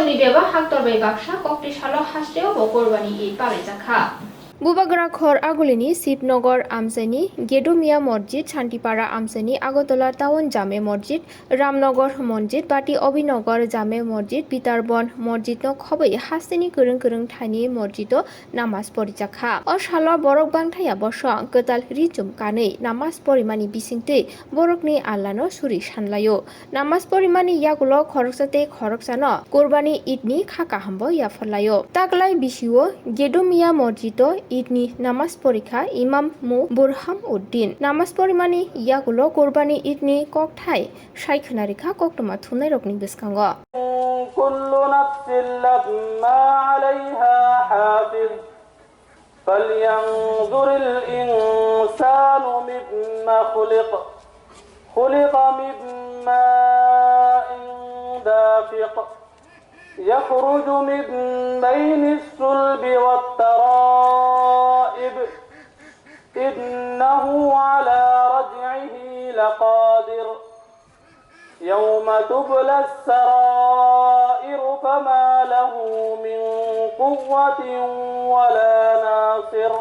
Ayungni beba haktorbai baksa kokti shalo hasteo bo korbani Eid pabe jakha বুবাগরা খর আগলিনি শিবনগর আমসানি গেডুমিয়া মসজিদ Shantipara আমসানি Agartala town জামে মসজিদ রামনগর মসজিদ বাটি অবিনগর জামে মসজিদ বিতারবন মসজিদ ন খবই হাসিনি গরং গরং থানি মসজিদ নামাজ পরিজাখা অ সাল বরক বাংথায়া বস গতাল রিজুম কানে নামাজ পরিমানি বিসিংতে বরকনি আল্লানো সুরি সানলাयो নামাজ পরিমানি ইয়াগুলো খরকসাতে খরকসান কোরবানি ঈদনি খাকা হাম্ব ইয়াফলাयो তাকলাই বিসিও গেডুমিয়া মসজিদ ঈদনি নামাজ পরীক্ষা ইমাম মু বুরহাম উদ্দিন নামাজ পরিমানি ইয়াগুলো কোরবানি ঈদনি ককঠাই সাইখনা রেখা কক্তমা থুনাই রকনি বিসকাঙ্গ কুল্লু নাফসিন লাম্মা আলাইহা হাফিজ ফালইয়ানজুরিল ইনসানু মিম্মা খুলিকা মিম্মা দাফিক يخرج من بين الصلب والترائب إنه على رجعه لقادر يوم تبلى السرائر فما له من قوة ولا ناصر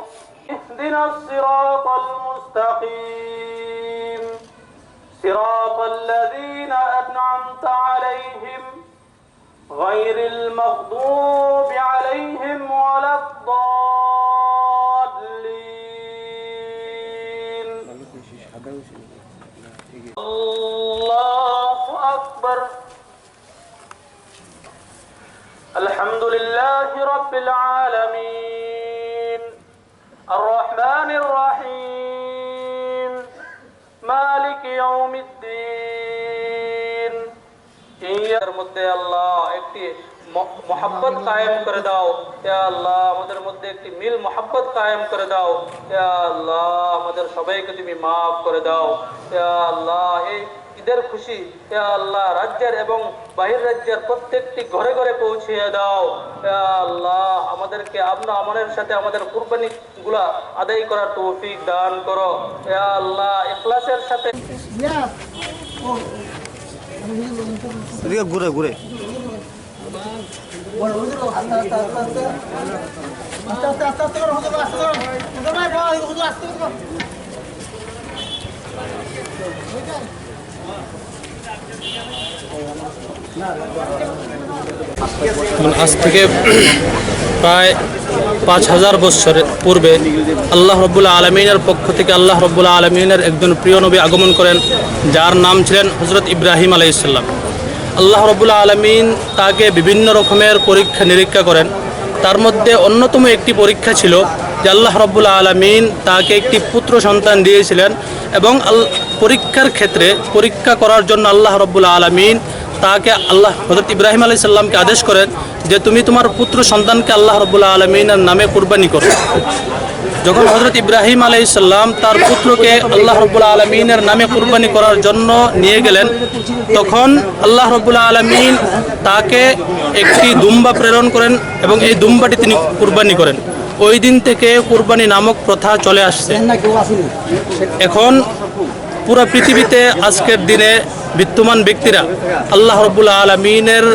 اهدنا الصراط المستقيم صراط الذين أنعمت عليهم غير المغضوب عليهم ولا الضالين الله أكبر الحمد لله رب العالمين الرحمن الرحيم مالك يوم الدين এর মধ্যে আল্লাহ একটি মোহাব্বত কায়েম করে দাও ইয়া আল্লাহ আমাদের মধ্যে একটি মিল মোহাব্বত কায়েম করে দাও ইয়া আল্লাহ আমাদের সবাইকে তুমি maaf করে দাও ইয়া আল্লাহ এই ঈদের খুশি ইয়া আল্লাহ রাজ্যের এবং বাহির রাজ্যের প্রত্যেকটি ঘরে ঘরে পৌঁছিয়ে দাও ইয়া আল্লাহ আমাদেরকে আপনা আমলের সাথে আমাদের কুরবানিগুলো আদায় করার তৌফিক দান করো ইয়া আল্লাহ ইখলাসের সাথে ঘুরে ঘুরে আজ থেকে প্রায় 5000 বছর পূর্বে আল্লাহ রাব্বুল আলামিনের পক্ষ থেকে আল্লাহ রাব্বুল আলামিনের একজন প্রিয় নবী আগমন করেন যার নাম ছিলেন হযরত ইব্রাহিম আলাইহিস সালাম আল্লাহ রাব্বুল আলামিন তাকে বিভিন্ন রকমের পরীক্ষা নিরীক্ষা করেন তার মধ্যে অন্যতম একটি পরীক্ষা ছিল যে আল্লাহ রাব্বুল আলামিন তাকে একটি পুত্র সন্তান দিয়েছিলেন এবং পরীক্ষার ক্ষেত্রে পরীক্ষা করার জন্য আল্লাহ রাব্বুল আলামিন তাকে আল্লাহ হযরত ইব্রাহিম আলাইহিস সালামকে আদেশ করেন যে তুমি তোমার পুত্র সন্তানকে আল্লাহ রাব্বুল আলামিনের নামে কুরবানি করো যখন হযরত ইব্রাহিম আলাইহিস সালাম তার পুত্রকে আল্লাহ রাব্বুল আলামিনের নামে কুরবানি করার জন্য নিয়ে গেলেন তখন আল্লাহ রাব্বুল আলামিন তাকে একটি দুম্বা প্রেরণ করেন এবং এই দুম্বাটি তিনি কুরবানি করেন ওই দিন থেকে কুরবানি নামক প্রথা চলে আসছে এখন পুরো পৃথিবীতে আজকের দিনে বিদ্যমান ব্যক্তিরা আল্লাহ রাব্বুল আলামিনের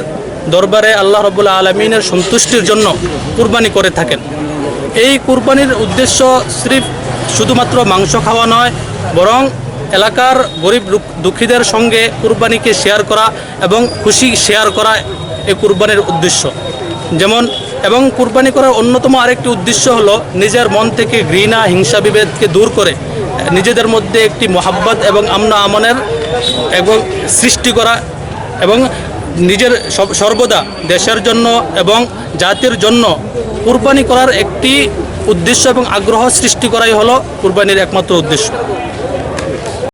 দরবারে আল্লাহ রাব্বুল আলামিনের সন্তুষ্টির জন্য কুরবানি করে থাকেন এই কুরবানির উদ্দেশ্য শুধুমাত্র মাংস খাওয়া নয় বরং এলাকার গরিব দুঃখীদের সঙ্গে কুরবানিকে শেয়ার করা এবং খুশি শেয়ার করা এই কুরবানির উদ্দেশ্য যেমন এবং কুরবানি করার অন্যতম আরেকটি উদ্দেশ্য হলো নিজের মন থেকে ঘৃণা হিংসা বিভেদকে দূর করে নিজেদের মধ্যে একটি মহাব্বত এবং আমনা আমনের এবং সৃষ্টি করা এবং নিজের সর্বদা দেশের জন্য এবং জাতির জন্য কুরবানি করার একটি উদ্দেশ্য এবং আগ্রহ সৃষ্টি করাই হলো কুরবানির একমাত্র উদ্দেশ্য।